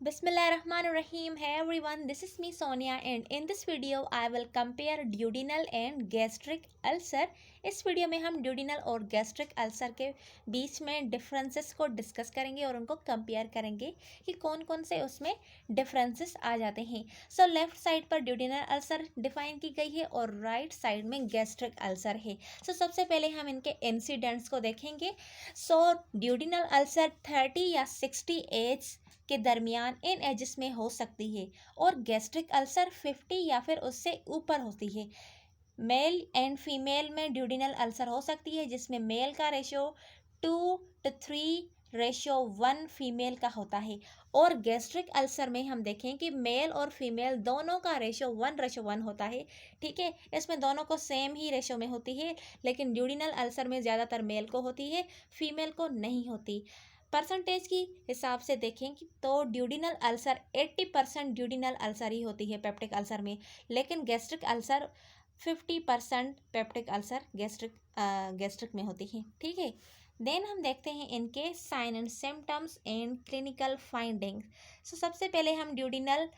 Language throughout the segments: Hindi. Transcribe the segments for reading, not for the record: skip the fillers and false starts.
Bismillahirrahmanirrahim. Hey everyone, this is me Sonia and in this video I will compare duodenal and gastric ulcer. इस वीडियो में हम ड्यूडिनल और गैस्ट्रिक अल्सर के बीच में डिफरेंसेस को डिस्कस करेंगे और उनको कंपेयर करेंगे कि कौन कौन से उसमें डिफरेंसेस आ जाते हैं। सो लेफ्ट साइड पर ड्यूडिनल अल्सर डिफाइन की गई है और राइट साइड में गैस्ट्रिक अल्सर है। सो सबसे पहले हम इनके इंसिडेंट्स को देखेंगे। सो ड्यूडिनल अल्सर 30 या 60 एज के दरमियान इन एजेस में हो सकती है और गैस्ट्रिक अल्सर 50 या फिर उससे ऊपर होती है। मेल एंड फीमेल में ड्यूडिनल अल्सर हो सकती है जिसमें मेल का रेशो 2:3:1 फीमेल का होता है और गैस्ट्रिक अल्सर में हम देखें कि मेल और फीमेल दोनों का रेशो 1:1 होता है। ठीक है, इसमें दोनों को सेम ही रेशो में होती है, लेकिन ड्यूडिनल अल्सर में ज़्यादातर मेल को होती है, फीमेल को नहीं होती। परसेंटेज की हिसाब से देखें कि तो ड्यूडिनल अल्सर 80% ड्यूडिनल अल्सर ही होती है पेप्टिक अल्सर में, लेकिन gastric ulcer 50% peptic ulcer gastric में होती है। ठीक है, देन हम देखते हैं इनके sign and symptoms and clinical findings. So सबसे पहले हम ड्यूडिनल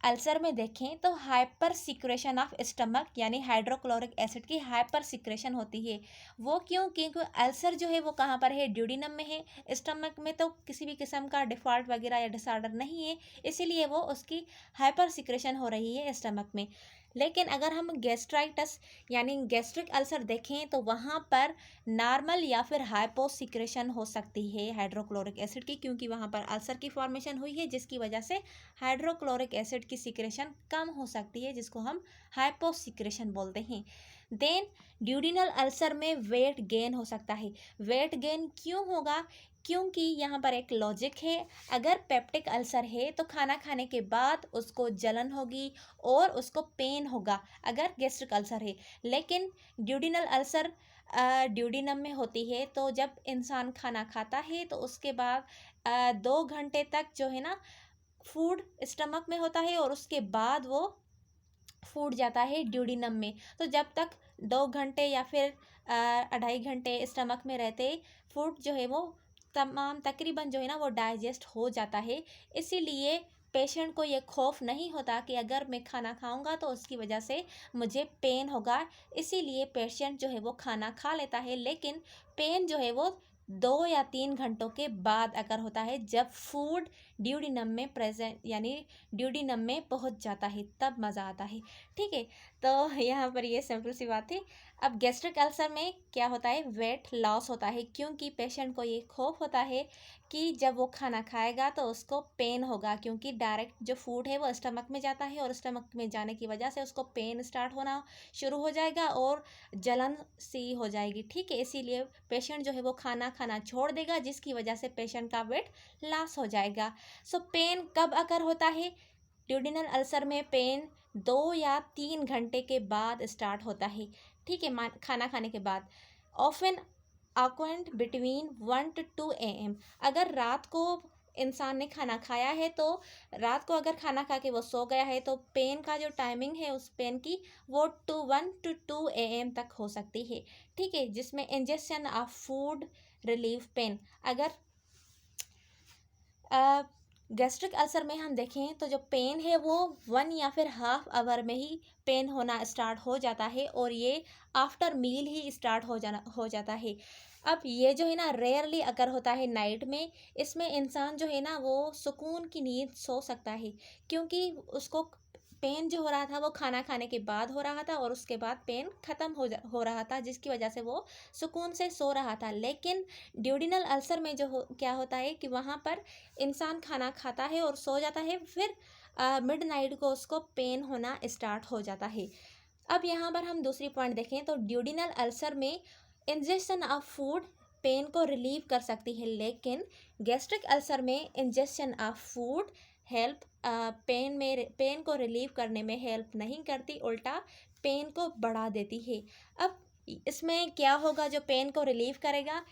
अल्सर में देखें तो हाइपर सिक्रेशन ऑफ स्टमक यानी हाइड्रोक्लोरिक एसिड की हाइपर सिक्रेशन होती है। वो क्यों? क्योंकि अल्सर जो है वो कहाँ पर है? ड्यूडिनम में है। स्टमक में तो किसी भी किस्म का डिफॉल्ट वगैरह या डिसऑर्डर नहीं है, इसीलिए वो उसकी हाइपर सिक्रेशन हो रही है स्टमक में। लेकिन अगर हम गैस्ट्राइटिस यानी गैस्ट्रिक अल्सर देखें तो वहाँ पर नॉर्मल या फिर हाइपो सिक्रेशन हो सकती है हाइड्रोक्लोरिक एसिड की, क्योंकि वहाँ पर अल्सर की फॉर्मेशन हुई है जिसकी वजह से हाइड्रोक्लोरिक एसिड की सिक्रेशन कम हो सकती है, जिसको हम हाइपो सिक्रेशन बोलते हैं। देन ड्यूडिनल अल्सर में वेट गेन हो सकता है। वेट गेन क्यों होगा? क्योंकि यहाँ पर एक लॉजिक है। अगर पेप्टिक अल्सर है तो खाना खाने के बाद उसको जलन होगी और उसको पेन होगा अगर गैस्ट्रिक अल्सर है। लेकिन ड्यूडिनल अल्सर ड्यूडिनम में होती है, तो जब इंसान खाना खाता है तो उसके बाद 2 घंटे तक जो है ना फूड स्टमक में होता है और उसके बाद वो फूड जाता है ड्यूडिनम में। तो जब तक 2 घंटे या फिर 2.5 घंटे स्टमक में रहते फूड जो है वो तकरीबन जो है ना वो डाइजेस्ट हो जाता है। इसीलिए पेशेंट को ये खौफ नहीं होता कि अगर मैं खाना खाऊंगा तो उसकी वजह से मुझे पेन होगा, इसीलिए पेशेंट जो है वो खाना खा लेता है। लेकिन पेन जो है वो 2 या 3 घंटों के बाद अगर होता है, जब फूड ड्यूडिनम में प्रेजेंट यानी ड्यूडिनम में पहुंच जाता है, तब मज़ा आता है। ठीक है, तो यहाँ पर ये सिंपल सी बात है। अब गैस्ट्रिक अल्सर में क्या होता है? वेट लॉस होता है, क्योंकि पेशेंट को ये खौफ होता है कि जब वो खाना खाएगा तो उसको पेन होगा, क्योंकि डायरेक्ट जो फूड है वो स्टमक में जाता है और स्टमक में जाने की वजह से उसको पेन स्टार्ट होना शुरू हो जाएगा और जलन सी हो जाएगी। ठीक है, इसीलिए पेशेंट जो है वो खाना खाना छोड़ देगा, जिसकी वजह से पेशेंट का वेट लॉस हो जाएगा। सो पेन कब अगर होता है? ड्यूडिनल अल्सर में पेन 2 या 3 घंटे के बाद स्टार्ट होता है। ठीक है, खाना खाने के बाद ऑफन अक्वेंट बिटवीन 1 to 2 AM। अगर रात को इंसान ने खाना खाया है तो रात को अगर खाना खा के वो सो गया है तो पेन का जो टाइमिंग है उस पेन की वो 1 to 2 AM तक हो सकती है। ठीक है, जिसमें injection of food relief pen. अगर गैस्ट्रिक अल्सर में हम देखें तो जो पेन है वो 1 या फिर ½ आवर में ही पेन होना स्टार्ट हो जाता है और ये आफ्टर मील ही स्टार्ट हो जाता है। अब ये जो है ना रेयरली अगर होता है नाइट में, इसमें इंसान जो है ना वो सुकून की नींद सो सकता है, क्योंकि उसको पेन जो हो रहा था वो खाना खाने के बाद हो रहा था और उसके बाद पेन ख़त्म हो रहा था, जिसकी वजह से वो सुकून से सो रहा था। लेकिन ड्यूडिनल अल्सर में क्या होता है कि वहाँ पर इंसान खाना खाता है और सो जाता है, फिर मिडनाइट को उसको पेन होना स्टार्ट हो जाता है। अब यहाँ पर हम दूसरी पॉइंट देखें तो ड्यूडिनल अल्सर में इंजेक्शन ऑफ फूड पेन को रिलीव कर सकती है, लेकिन गैस्ट्रिक अल्सर में injection of food help pain को रिलीव करने में हेल्प नहीं करती, उल्टा पेन को बढ़ा देती है। अब इसमें क्या होगा जो पेन को रिलीव करेगा?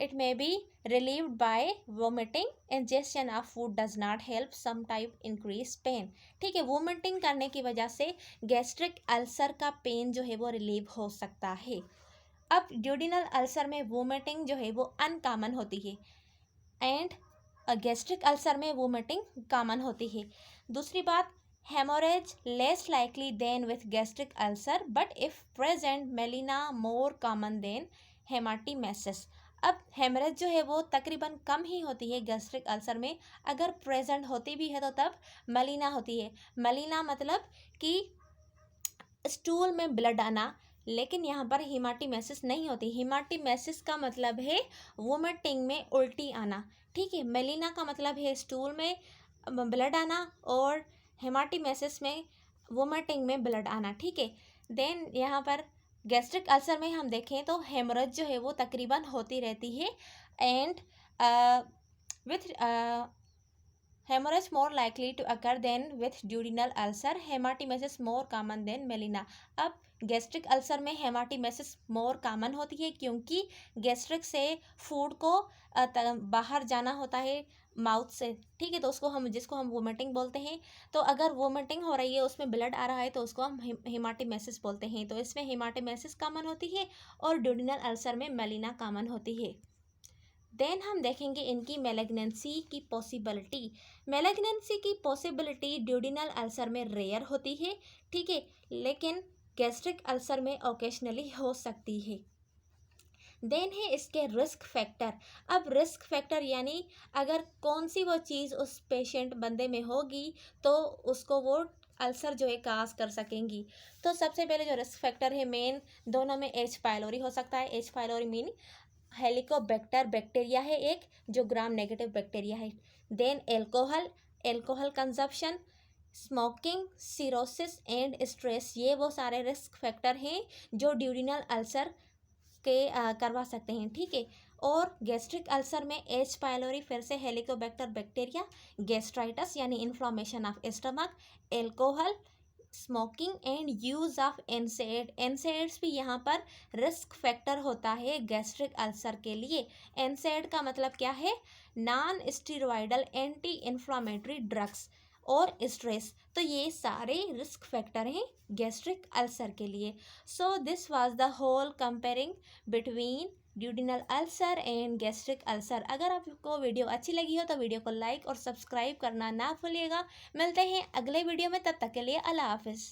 It may be relieved by vomiting. Injection of food does not help some type increase pain. ठीक है, वोमिटिंग करने की वजह से गैस्ट्रिक अल्सर का पेन जो है वो रिलीव हो सकता है। अब ड्यूडिनल अल्सर में वोमिटिंग जो है वो अनकॉमन होती है एंड गैस्ट्रिक अल्सर में वोमिटिंग कॉमन होती है। दूसरी बात, haemorrhage less likely than with gastric ulcer but if present melaena more common than haematemesis. अब हेमरेज जो है वो तकरीबन कम ही होती है गैस्ट्रिक अल्सर में, अगर प्रेजेंट होती भी है तो तब मेलिना होती है। मेलिना मतलब कि स्टूल में ब्लड आना, लेकिन यहाँ पर हिमाटीमेसिस नहीं होती। हिमाटीमेसिस का मतलब है वोमिटिंग में उल्टी आना, ठीक है। मेलिना का मतलब है स्टूल में ब्लड आना, और हेमाटीमेसिस में वोमिटिंग में ब्लड आना, ठीक है। देन यहाँ पर गैस्ट्रिक अल्सर में हम देखें तो हेमरेज जो है वो तकरीबन होती रहती है, and with hemorrhage more likely to occur than with duodenal ulcer, hematemesis more common than melena। अब गैस्ट्रिक अल्सर में हेमाटीमेसिस मोर कॉमन होती है क्योंकि गैस्ट्रिक से फूड को बाहर जाना होता है माउथ से, ठीक है। तो उसको हम, जिसको हम वोमिटिंग बोलते हैं, तो अगर वोमिटिंग हो रही है उसमें ब्लड आ रहा है तो उसको हम हेमाटीमेसिस बोलते हैं। तो इसमें हेमाटीमेसिस कॉमन होती है और ड्यूडिनल अल्सर में मेलिना कॉमन होती है। देन हम देखेंगे इनकी मेलेग्नेंसी की पॉसिबिलिटी। मेलेग्नेंसी की पॉसिबिलिटी ड्यूडिनल अल्सर में रेयर होती है, ठीक है, लेकिन गैस्ट्रिक अल्सर में ओकेशनली हो सकती है। देन है इसके रिस्क फैक्टर। अब रिस्क फैक्टर यानी अगर कौन सी वो चीज़ उस पेशेंट बंदे में होगी तो उसको वो अल्सर जो है काज कर सकेंगी। तो सबसे पहले जो रिस्क फैक्टर है मेन, दोनों में एच पायलोरी हो सकता है। H pylori mean Helicobacter bacteria है एक, जो ग्राम नेगेटिव बैक्टीरिया है। Then alcohol, alcohol consumption, smoking, cirrhosis and stress, ये वो सारे रिस्क फैक्टर हैं जो ड्यूरिनल अल्सर के करवा सकते हैं, ठीक है। और गैस्ट्रिक अल्सर में एच पायलोरी, फिर से हेलिकोबैक्टर बैक्टीरिया, गैस्ट्राइटिस यानी inflammation of stomach, alcohol, smoking and use of एनसेड। NSAIDs भी यहाँ पर रिस्क फैक्टर होता है गैस्ट्रिक अल्सर के लिए। एनसेड का मतलब क्या है, non steroidal anti inflammatory drugs और स्ट्रेस। तो ये सारे रिस्क फैक्टर हैं गैस्ट्रिक अल्सर के लिए। So this was the whole comparing between duodenal ulcer and gastric ulcer. अगर आपको वीडियो अच्छी लगी हो तो वीडियो को लाइक और सब्सक्राइब करना ना भूलिएगा। मिलते हैं अगले वीडियो में, तब तक के लिए अल्लाह हाफिज़।